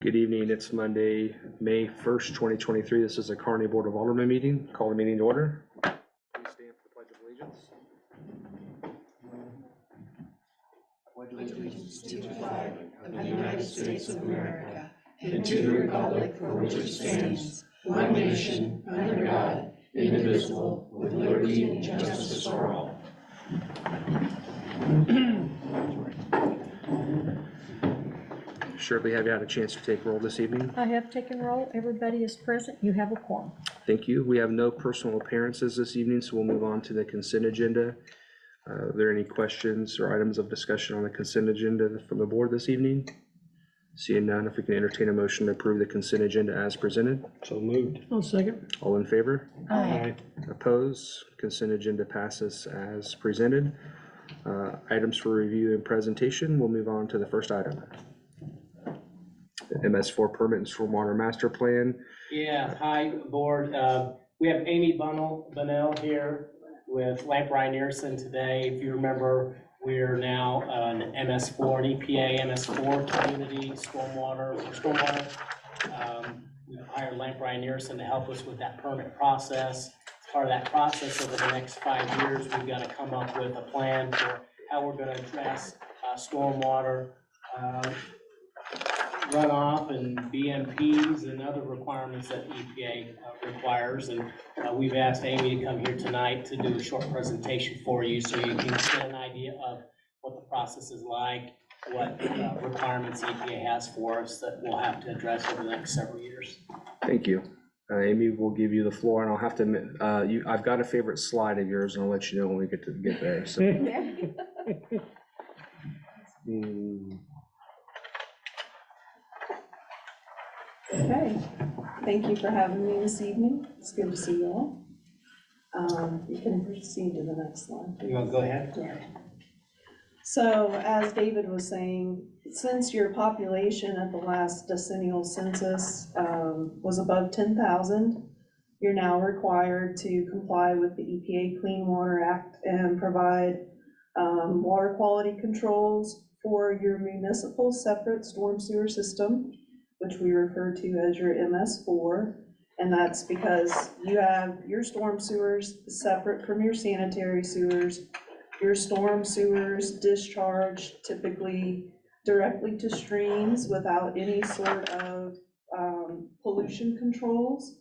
Good evening. It's Monday, May 1st, 2023. This is a Kearney Board of Aldermen meeting. Call the meeting to order. Please stand for the Pledge of Allegiance. Pledge allegiance to the flag of the United States of America and to the republic for which it stands, one nation, under God, indivisible, with liberty and justice for all. Shirley, have you had a chance to take roll this evening? I have taken roll. Everybody is present. You have a quorum. Thank you. We have no personal appearances this evening, so we'll move on to the consent agenda. Are there any questions or items of discussion on the consent agenda from the board this evening? Seeing none, if we can entertain a motion to approve the consent agenda as presented. So moved. I'll second. All in favor? Aye. Opposed? Consent agenda passes as presented. Items for review and presentation. We'll move on to the first item. The MS4 permit and stormwater master plan. Yeah, hi, board. We have Amy Bunnell here with Lamprey Nearson today. If you remember, we're now an MS4, an EPA MS4 community stormwater. We hired Lamprey Nearson to help us with that permit process. As part of that process, over the next 5 years, we've got to come up with a plan for how we're going to address stormwater runoff and BMPs and other requirements that EPA requires. And we've asked Amy to come here tonight to do a short presentation for you so you can get an idea of what the process is like, what requirements EPA has for us that we'll have to address over the next several years. Thank you. Amy, we'll give you the floor, and I'll have to admit, I've got a favorite slide of yours, and I'll let you know when we get there. So. Okay, thank you for having me this evening. It's good to see you all. You can proceed to the next slide. You want to go ahead? Yeah. So as David was saying, since your population at the last decennial census was above 10,000, you're now required to comply with the EPA Clean Water Act and provide water quality controls for your municipal separate storm sewer system, which we refer to as your MS4. And that's because you have your storm sewers separate from your sanitary sewers. Your storm sewers discharge typically directly to streams without any sort of pollution controls.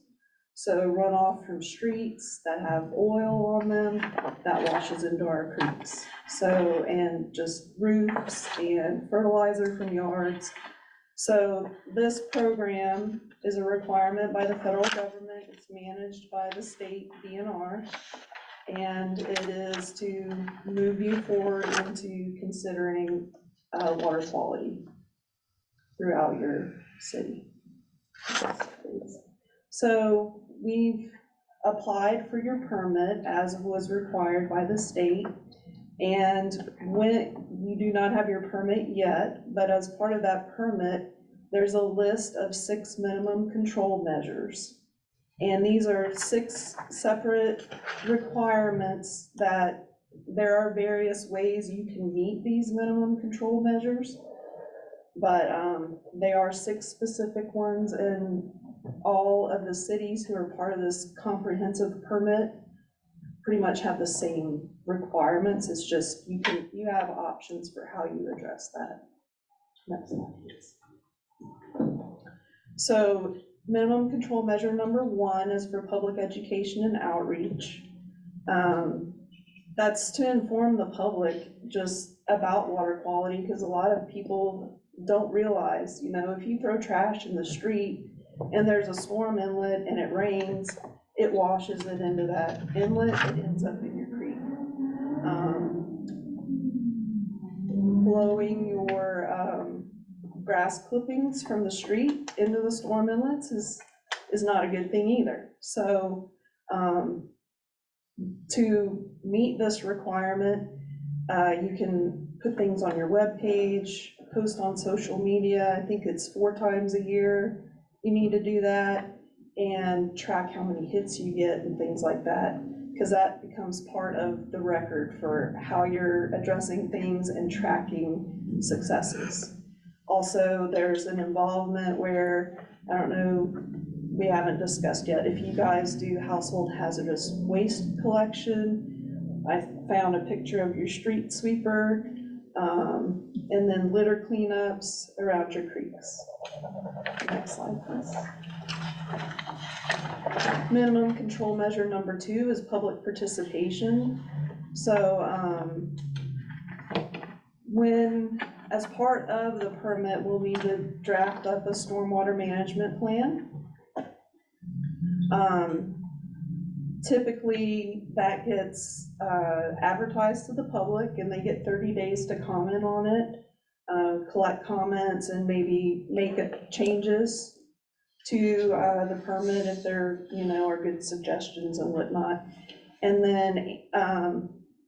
So runoff from streets that have oil on them, that washes into our creeks. So, and just roofs and fertilizer from yards. So this program is a requirement by the federal government. It's managed by the state DNR, and it is to move you forward into considering water quality throughout your city. So we've applied for your permit as was required by the state. And when you do not have your permit yet, but as part of that permit, there's a list of 6 minimum control measures. And these are 6 separate requirements that there are various ways you can meet these minimum control measures. But they are 6 specific ones, and all of the cities who are part of this comprehensive permit pretty much have the same requirements. It's just you have options for how you address that. Next slide, please. So minimum control measure number 1 is for public education and outreach. That's to inform the public just about water quality, because a lot of people don't realize, if you throw trash in the street and there's a storm inlet and it rains, it washes it into that inlet, it ends up in your creek. Blowing your grass clippings from the street into the storm inlets is not a good thing either. So to meet this requirement, you can put things on your webpage, post on social media. I think it's 4 times a year you need to do that, and track how many hits you get and things like that, because that becomes part of the record for how you're addressing things and tracking successes. Also, there's an involvement where, I don't know, we haven't discussed yet, if you guys do household hazardous waste collection, I found a picture of your street sweeper, and then litter cleanups around your creeks. Next slide, please. Minimum control measure number 2 is public participation. So, as part of the permit, we'll need to draft up a stormwater management plan. Typically, that gets advertised to the public, and they get 30 days to comment on it, collect comments, and maybe make changes to the permit if there, are good suggestions and whatnot. And then,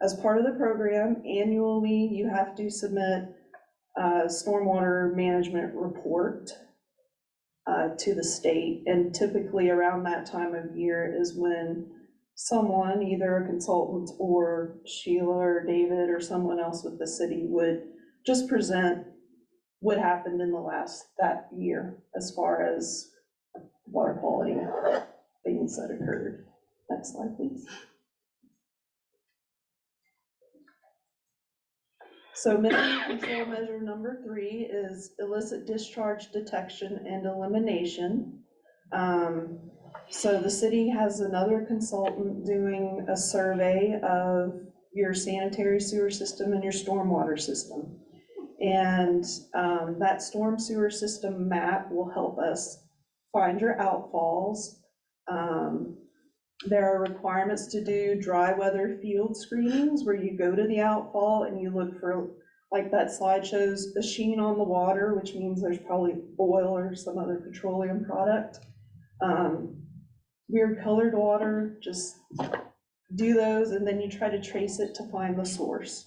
as part of the program, annually, you have to submit a stormwater management report to the state. And typically around that time of year is when someone, either a consultant or Sheila or David or someone else with the city, would just present what happened in that year as far as water quality things that occurred. Next slide, please. So minimum control measure number 3 is illicit discharge detection and elimination. So the city has another consultant doing a survey of your sanitary sewer system and your stormwater system. And that storm sewer system map will help us find your outfalls. There are requirements to do dry weather field screenings where you go to the outfall and you look for, like that slide shows, a sheen on the water, which means there's probably oil or some other petroleum product. Weird colored water, just do those, and then you try to trace it to find the source.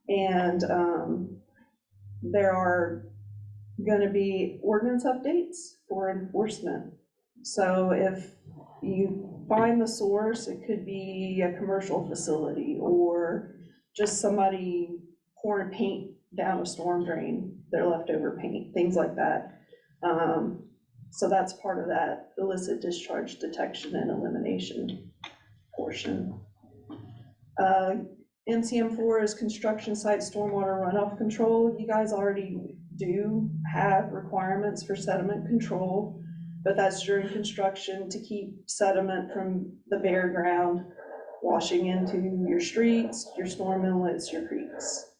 And there are gonna be ordinance updates for enforcement. So if you find the source, it could be a commercial facility or just somebody pouring paint down a storm drain, their leftover paint, things like that. So that's part of that illicit discharge detection and elimination portion. NCM4 is construction site stormwater runoff control. You guys already do have requirements for sediment control, but that's during construction to keep sediment from the bare ground washing into your streets, your storm inlets, your creeks.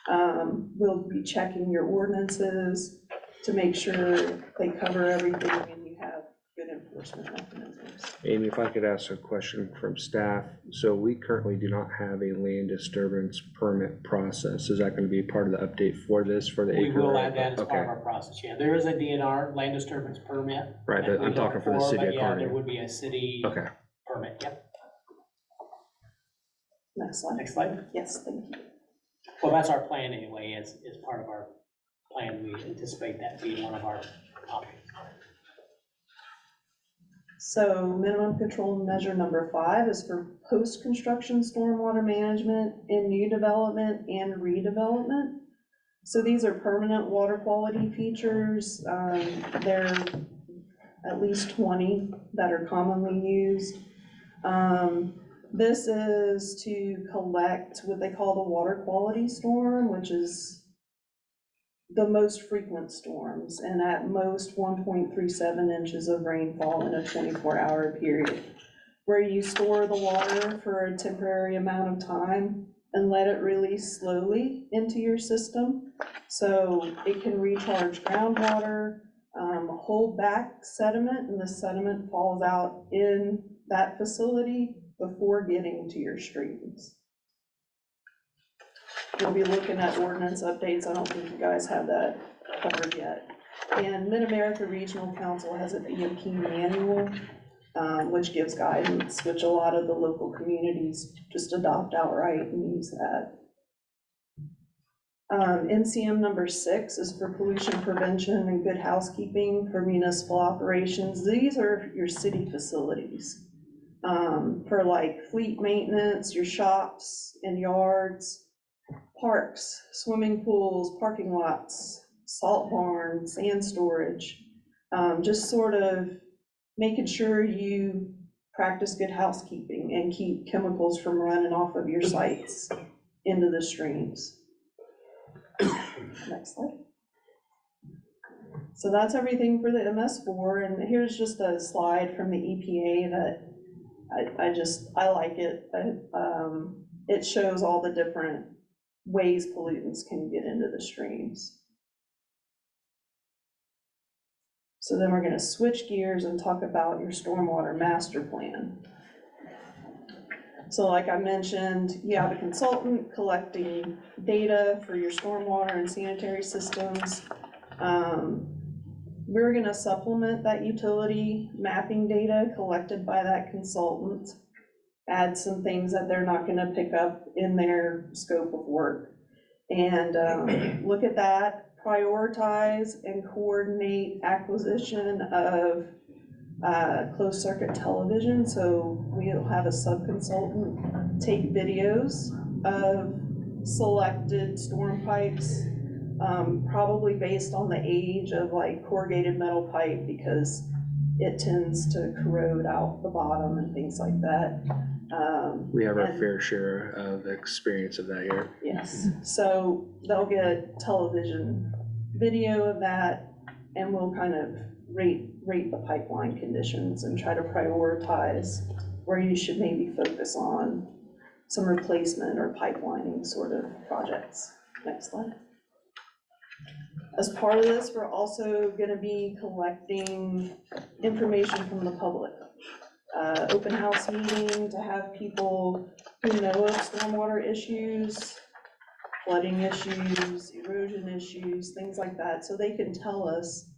We'll be checking your ordinances to make sure they cover everything and you have good enforcement mechanisms. Amy, if I could ask a question from staff. So we currently do not have a land disturbance permit process. Is that going to be part of the update for this, for the acre? We will add that as Okay. part of our process, yeah. There is a DNR, land disturbance permit. Right, that we I'm talking look for the city of but Kearney. Yeah, there would be a city Okay. permit, yep. Next slide. Next slide. Yes, thank you. Well, that's our plan anyway, as part of our plan, we anticipate that being one of our options. So minimum control measure number 5 is for post-construction stormwater management in new development and redevelopment. So these are permanent water quality features. There are at least 20 that are commonly used. This is to collect what they call the water quality storm, which is the most frequent storms, and at most 1.37 inches of rainfall in a 24-hour period, where you store the water for a temporary amount of time and let it release slowly into your system. So it can recharge groundwater, hold back sediment, and the sediment falls out in that facility before getting to your streams. We'll be looking at ordinance updates. I don't think you guys have that covered yet. And Mid-America Regional Council has an EMP manual, which gives guidance, which a lot of the local communities just adopt outright and use that. NCM number 6 is for pollution prevention and good housekeeping for municipal operations. These are your city facilities. For like fleet maintenance, your shops and yards, parks, swimming pools, parking lots, salt barn, sand storage, just sort of making sure you practice good housekeeping and keep chemicals from running off of your sites into the streams. Next slide. So that's everything for the MS4, and here's just a slide from the EPA that I like it. It shows all the different ways pollutants can get into the streams. So then we're gonna switch gears and talk about your stormwater master plan. So like I mentioned, you have a consultant collecting data for your stormwater and sanitary systems. We're gonna supplement that utility mapping data collected by that consultant, add some things that they're not gonna pick up in their scope of work. And look at that, prioritize and coordinate acquisition of closed circuit television. So we'll have a sub-consultant take videos of selected storm pipes, probably based on the age of like corrugated metal pipe, because it tends to corrode out the bottom and things like that. We have our fair share of experience of that here. Yes, so they'll get television video of that, and we'll kind of rate the pipeline conditions and try to prioritize where you should maybe focus on some replacement or pipelining sort of projects. Next slide. As part of this, we're also gonna be collecting information from the public. Open house meeting to have people who know of stormwater issues, flooding issues, erosion issues, things like that, so they can tell us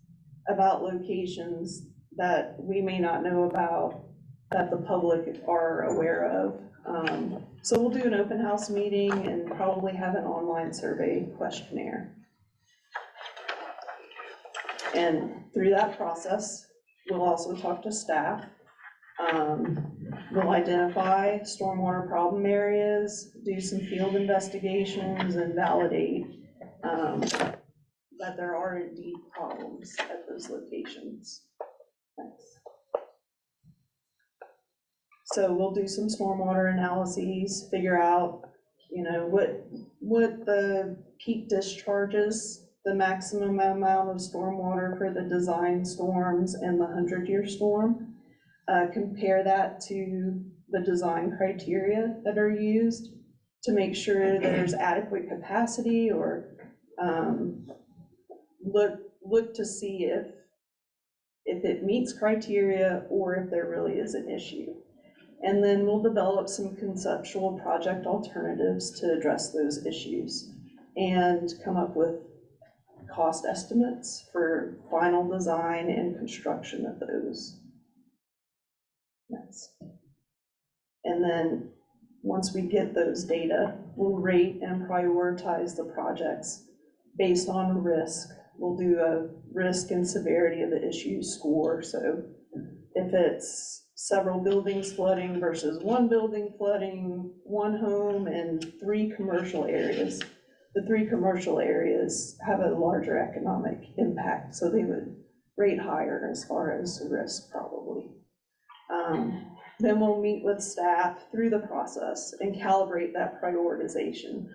about locations that we may not know about, that the public are aware of. So we'll do an open house meeting and probably have an online survey questionnaire. And through that process, we'll also talk to staff. We'll identify stormwater problem areas, do some field investigations, and validate that there are indeed problems at those locations. Thanks. So we'll do some stormwater analyses, figure out, you know, what the peak discharges, the maximum amount of stormwater for the design storms and the 100-year storm. Compare that to the design criteria that are used to make sure there's adequate capacity, or look to see if it meets criteria or if there really is an issue. And then we'll develop some conceptual project alternatives to address those issues and come up with cost estimates for final design and construction of those. Next. And then once we get those data, we'll rate and prioritize the projects based on risk. We'll do a risk and severity of the issue score. So if it's several buildings flooding versus one building flooding, one home, and 3 commercial areas, the 3 commercial areas have a larger economic impact, so they would rate higher as far as the risk probably. Then we'll meet with staff through the process and calibrate that prioritization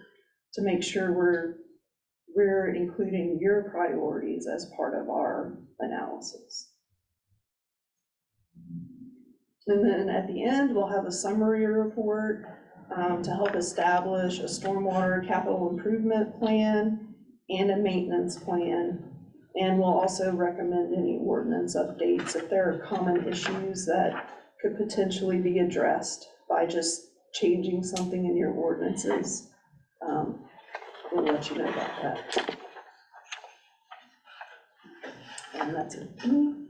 to make sure we're including your priorities as part of our analysis. And then at the end, we'll have a summary report to help establish a stormwater capital improvement plan and a maintenance plan. And we'll also recommend any ordinance updates if there are common issues that could potentially be addressed by just changing something in your ordinances. We'll let you know about that. And that's it.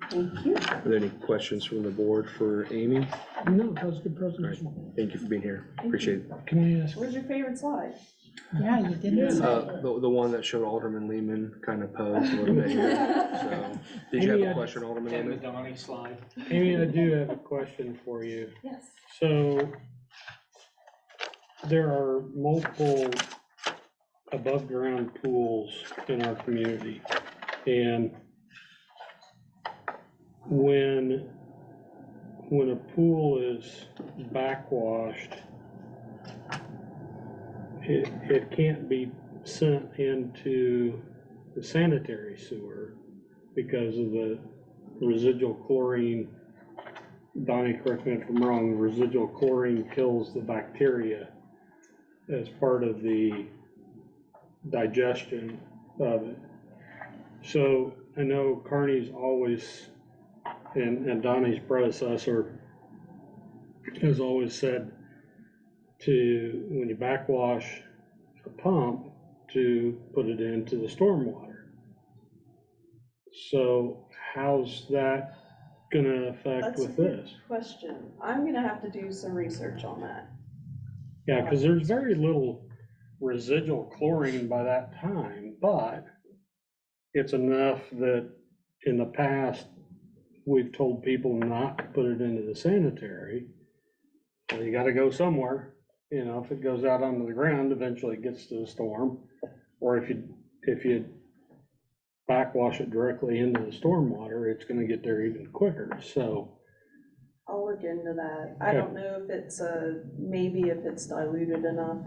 Thank you. Are there any questions from the board for Amy? No, that was a good All right. presentation. Thank you for being here. Appreciate it. Can I ask? Where's your favorite slide? Yeah, you didn't say. The one that showed Alderman Lehman kind of posed a little bit here. So, did you have a question, Alderman And the Lehman? Donnie slide. Amy, I do have a question for you. Yes. So there are multiple above-ground pools in our community. And when a pool is backwashed, it can't be sent into the sanitary sewer because of the residual chlorine. Donnie, correct me if I'm wrong, the residual chlorine kills the bacteria as part of the digestion of it. So I know Kearney's always, and Donnie's predecessor has always said to, when you backwash a pump, to put it into the stormwater. So how's that gonna affect That's a with good this? question. I'm gonna have to do some research on that. Yeah, because there's very little residual chlorine by that time, but it's enough that in the past, we've told people not to put it into the sanitary. Well, you gotta go somewhere, you know, if it goes out onto the ground, eventually it gets to the storm. Or if you backwash it directly into the stormwater, it's gonna get there even quicker, so. I'll look into that. I don't know if it's maybe if it's diluted enough,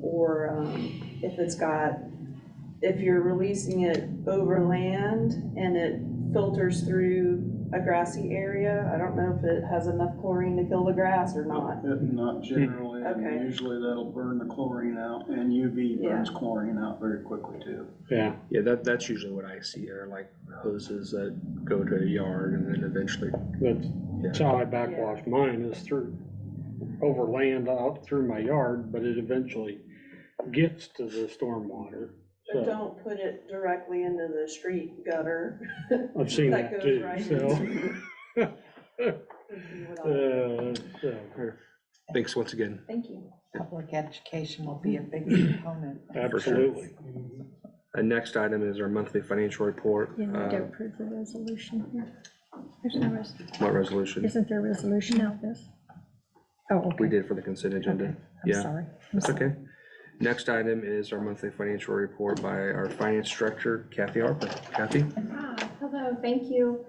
or if it's got, if you're releasing it over land and it filters through a grassy area, I don't know if it has enough chlorine to kill the grass or not. Not generally, Okay. and usually that'll burn the chlorine out, and UV burns chlorine out very quickly too. Yeah, Yeah, that's usually what I see, are like hoses that go to a yard and then eventually, that's how I backwash mine, is through, over land out through my yard, but it eventually gets to the stormwater. But So don't put it directly into the street gutter. I've seen That that goes too, right so. So, thanks once again. Thank you. Public education will be a big component. absolutely. Next item is our monthly financial report. You need to approve the resolution here. There's no What resolution? isn't there a resolution out this? Oh, okay. We did for the consent agenda. Okay. Yeah. I'm sorry. That's okay. Next item is our monthly financial report by our finance director, Kathy Harper. Kathy? Hello, thank you.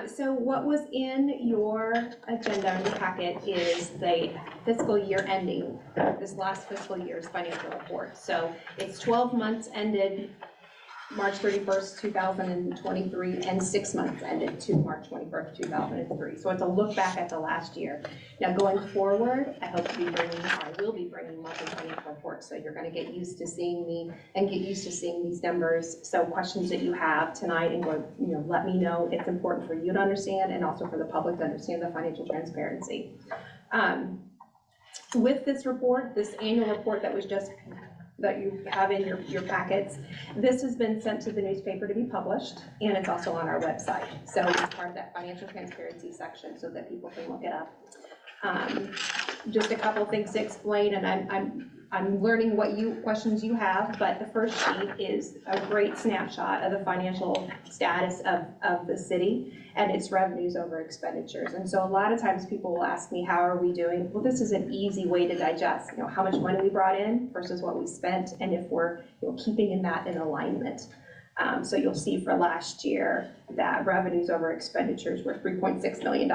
So what was in your agenda, in your packet, is the fiscal year ending, this last fiscal year's financial report. So it's 12 months ended March 31st, 2023, and 6 months ended to March 21st, 2003. So it's a look back at the last year. Now, going forward, I hope to be bringing, or I will be bringing monthly financial reports, so you're going to get used to seeing me and get used to seeing these numbers. So questions that you have tonight, and let me know. It's important for you to understand, and also for the public to understand the financial transparency. With this report, this annual report that you have in your packets, this has been sent to the newspaper to be published, and it's also on our website. So it's part of that financial transparency section so that people can look it up. Just a couple things to explain, and I'm learning what questions you have, but the first sheet is a great snapshot of the financial status of the city and its revenues over expenditures. And so a lot of times people will ask me, how are we doing? Well, this is an easy way to digest, how much money we brought in versus what we spent, and if we're keeping in alignment. So you'll see for last year that revenues over expenditures were $3.6 million.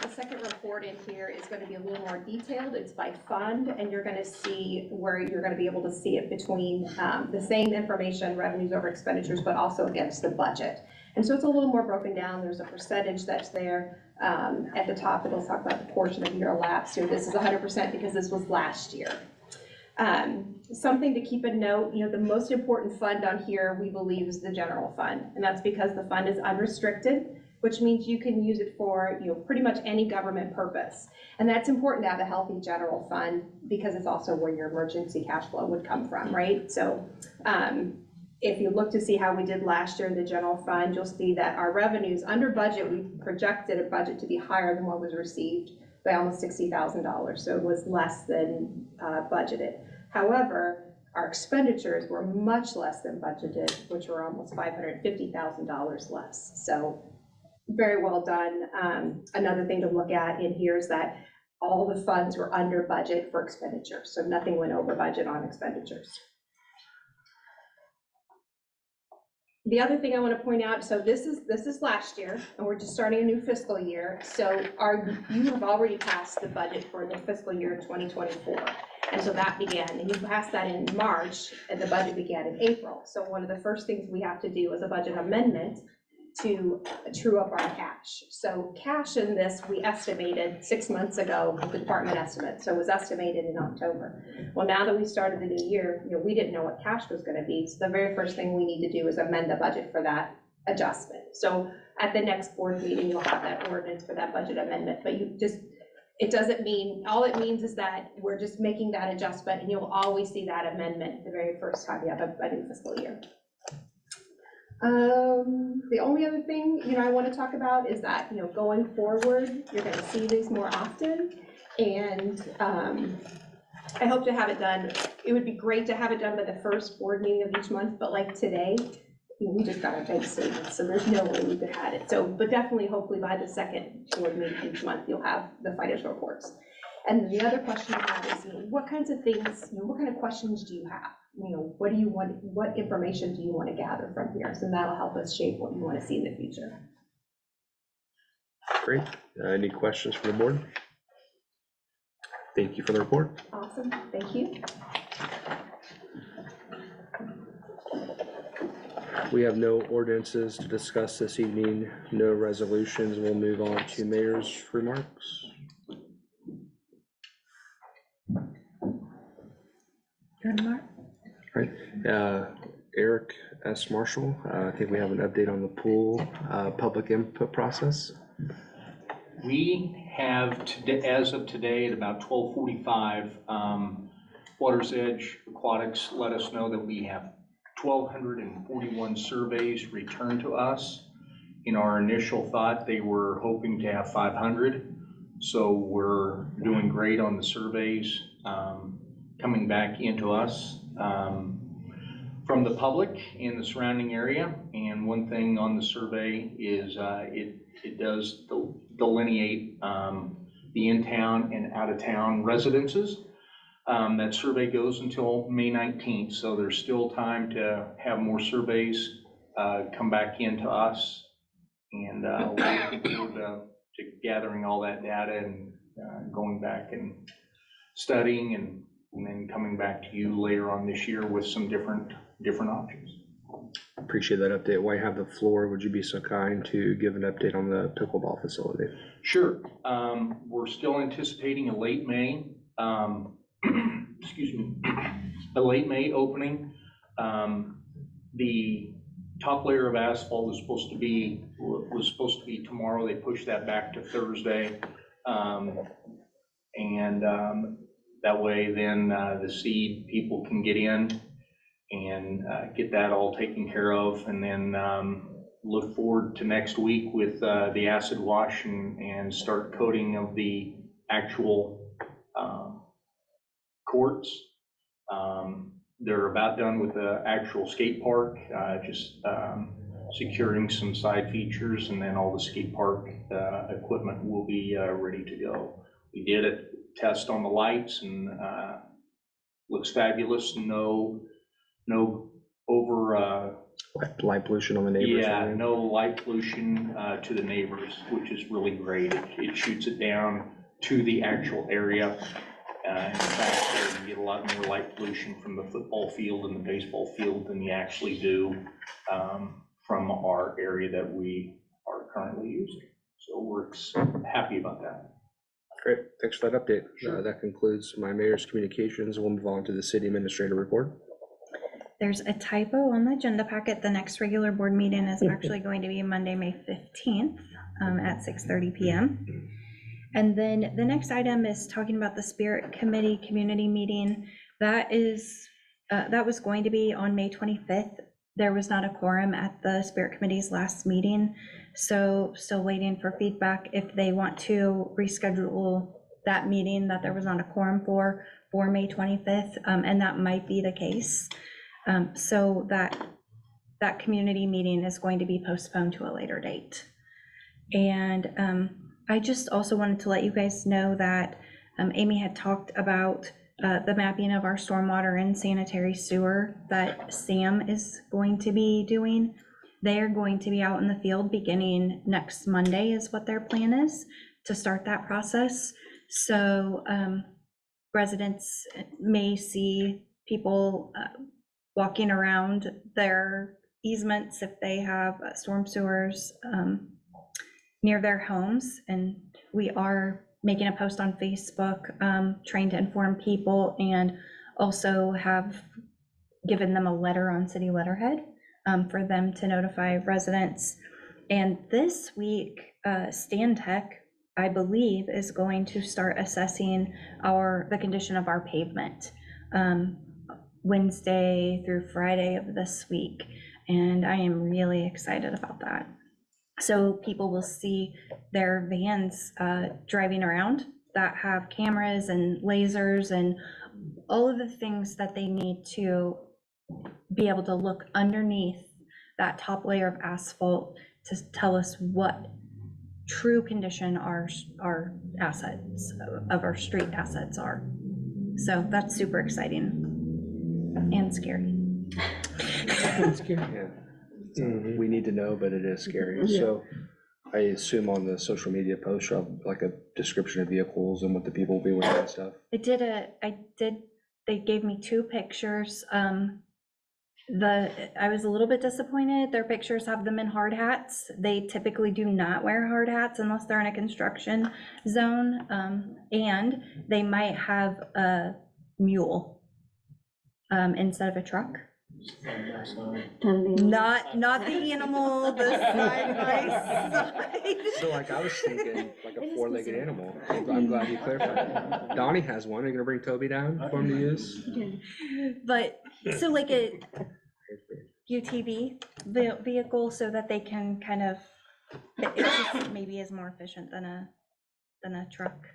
The second report in here is going to be a little more detailed. It's by fund, and you're going to see where you're going to be able to see it between the same information, revenues over expenditures, but also against the budget. And so it's a little more broken down. There's a percentage that's there. At the top, it'll talk about the portion of year elapsed. So this is 100% because this was last year. Something to keep a note, the most important fund on here, we believe, is the general fund. And that's because the fund is unrestricted, which means you can use it for pretty much any government purpose. And that's important to have a healthy general fund because it's also where your emergency cash flow would come from, right? So if you look to see how we did last year in the general fund, you'll see that our revenues under budget, we projected a budget to be higher than what was received by almost $60,000. So it was less than budgeted. However, our expenditures were much less than budgeted, which were almost $550,000 less. So very well done. Another thing to look at in here is that all the funds were under budget for expenditures, so nothing went over budget on expenditures. The other thing I want to point out, so this is last year, and we're just starting a new fiscal year. So you have already passed the budget for the fiscal year 2024. And so that began, and you passed that in March, and the budget began in April. So one of the first things we have to do is a budget amendment to true up our cash. So cash in this, we estimated 6 months ago with the department estimate, so it was estimated in October. Well, now that we started the new year, we didn't know what cash was gonna be, so the very first thing we need to do is amend the budget for that adjustment. So at the next board meeting, you'll have that ordinance for that budget amendment, but it doesn't mean, all it means is that we're just making that adjustment, and you'll always see that amendment the very first time you have a new fiscal year. The only other thing, I want to talk about is that, going forward, you're going to see these more often. And I hope to have it done. It would be great to have it done by the first board meeting of each month, but like today, we just got our bank statement, so there's no way we could have it. So, but definitely, hopefully by the second board meeting each month, you'll have the financial reports. And the other question I have is, what kinds of things, what kind of questions do you have? What do you want, what information do you want to gather from here? So that'll help us shape what you want to see in the future. Great. Any questions from the board? Thank you for the report. Awesome, thank you. We have no ordinances to discuss this evening, no resolutions. We'll move on to mayor's remarks. All right, Eric S. Marshall, I think we have an update on the pool public input process. We have, as of today, at about 12:45, Water's Edge Aquatics let us know that we have 1,241 surveys returned to us. In our initial thought, they were hoping to have 500. So we're doing great on the surveys coming back into us from the public in the surrounding area. And one thing on the survey is it does delineate the in-town and out-of-town residences. That survey goes until May 19th, so there's still time to have more surveys come back into us. And we're looking forward to gathering all that data and going back and studying and then coming back to you later on this year with some different options. Appreciate that update. While you have the floor, would you be so kind to give an update on the pickleball facility? Sure. We're still anticipating a late May, excuse me, a late May opening. The top layer of asphalt was supposed to be tomorrow. They pushed that back to Thursday. That way then the seed people can get in and get that all taken care of, and then look forward to next week with the acid wash and start coating of the actual courts. They're about done with the actual skate park, just securing some side features, and then all the skate park equipment will be ready to go. We did a test on the lights and looks fabulous. No over light pollution on the neighbors. Yeah, no light pollution to the neighbors, which is really great. It shoots it down to the actual area. In fact, you get a lot more light pollution from the football field and the baseball field than you actually do from our area that we are currently using. So we're happy about that. Great, thanks for that update. Sure. That concludes my mayor's communications. We'll move on to the city administrator report. There's a typo on the agenda packet. The next regular board meeting is actually going to be Monday, May 15th at 6:30 p.m. And then the next item is talking about the Spirit Committee community meeting. That was going to be on May 25th. There was not a quorum at the Spirit Committee's last meeting, so still waiting for feedback if they want to reschedule that meeting that there was not a quorum for May 25th, and that might be the case. So that community meeting is going to be postponed to a later date. And I just also wanted to let you guys know that Amy had talked about the mapping of our stormwater and sanitary sewer that Sam is going to be doing. They're going to be out in the field beginning next Monday is what their plan is to start that process. So residents may see people walking around their easements if they have storm sewers near their homes. And we are making a post on Facebook, trying to inform people, and also have given them a letter on city letterhead for them to notify residents. And this week, Stan Tech, I believe, is going to start assessing the condition of our pavement Wednesday through Friday of this week. And I am really excited about that. So people will see their vans driving around that have cameras and lasers and all of the things that they need to be able to look underneath that top layer of asphalt to tell us what true condition our assets of our street assets are. So that's super exciting and scary. Yeah. We need to know, but it is scary. So I assume on the social media post, you'll have like a description of vehicles and what the people will be wearing and stuff. They gave me 2 pictures. I was a little bit disappointed. Their pictures have them in hard hats. They typically do not wear hard hats unless they're in a construction zone. And they might have a mule instead of a truck. Not the animal, the side by side. So like I was thinking like a 4-legged animal. I'm glad you clarified. Donnie has one. Are you gonna bring Toby down for him to use? But, so like a UTV vehicle so that they can kind of, it just maybe is more efficient than a truck.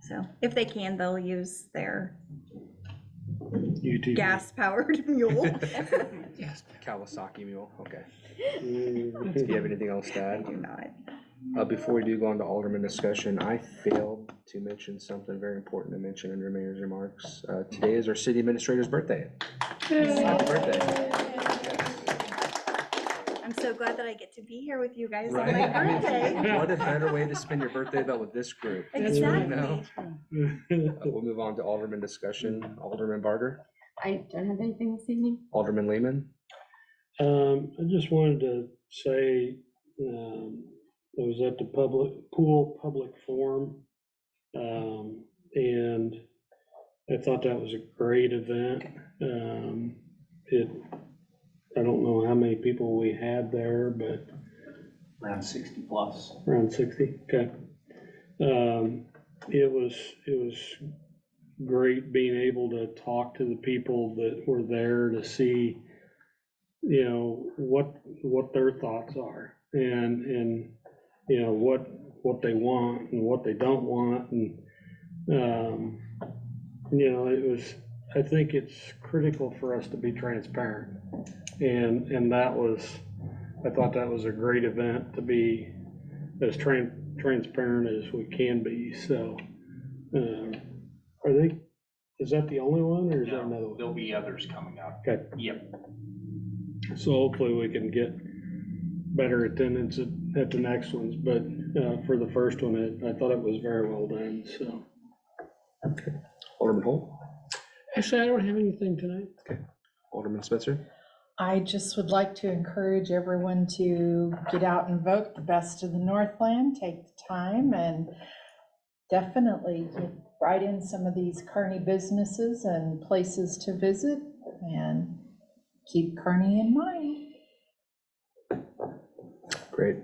So if they can, they'll use their UTV. gas-powered mule. Kawasaki mule, okay. Mhm. Do you have anything else to I add? do not. Before we do go on to Alderman discussion, I failed to mention something very important to mention under Mayor's remarks. Today is our city administrator's birthday. Happy birthday. I'm so glad that I get to be here with you guys on Right? my I mean, birthday. what a better way to spend your birthday than with this group. You know? Exactly. We'll move on to Alderman discussion. Alderman Barger, I don't have anything this evening. Alderman Lehman. I just wanted to say, I was at the pool public forum, and I thought that was a great event. I don't know how many people we had there, but Around 60 plus. around 60, okay. It was great being able to talk to the people that were there to see, you know, what their thoughts are and you know, what they want and what they don't want. And, you know, I think it's critical for us to be transparent. And I thought that was a great event to be as transparent as we can be. So, is that the only one or is there another one? There'll be others coming up. Okay. Yep. So hopefully we can get better attendance at the next ones, but for the first one, I thought it was very well done, so. Okay. Alderman Holt, Actually, I don't have anything tonight. Alderman Spencer. I just would like to encourage everyone to get out and vote. The best of the Northland, take the time and definitely write in some of these Kearney businesses and places to visit and keep Kearney in mind. Great.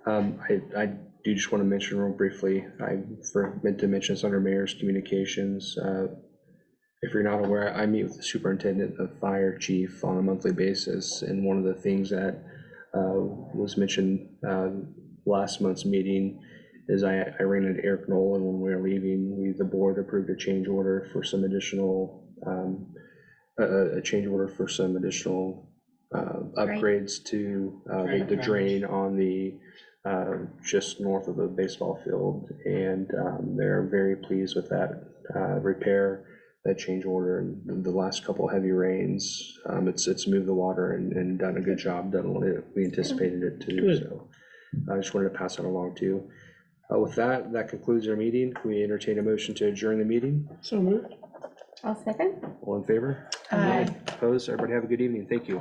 I do just want to mention real briefly, I meant to mention this under mayor's communications. If you're not aware, I meet with the superintendent of fire chief on a monthly basis. And one of the things that was mentioned last month's meeting is I ran into Eric Nolan when we were leaving. The board approved a change order for some additional upgrades to the drain on the just north of the baseball field, and they're very pleased with that repair, that change order, and the last couple heavy rains. It's moved the water and done a good job, done what we anticipated it to do. Good. So I just wanted to pass that along to you. With that, that concludes our meeting. Can we entertain a motion to adjourn the meeting? So moved. I'll second. All in favor? Aye. Opposed? Everybody have a good evening. Thank you.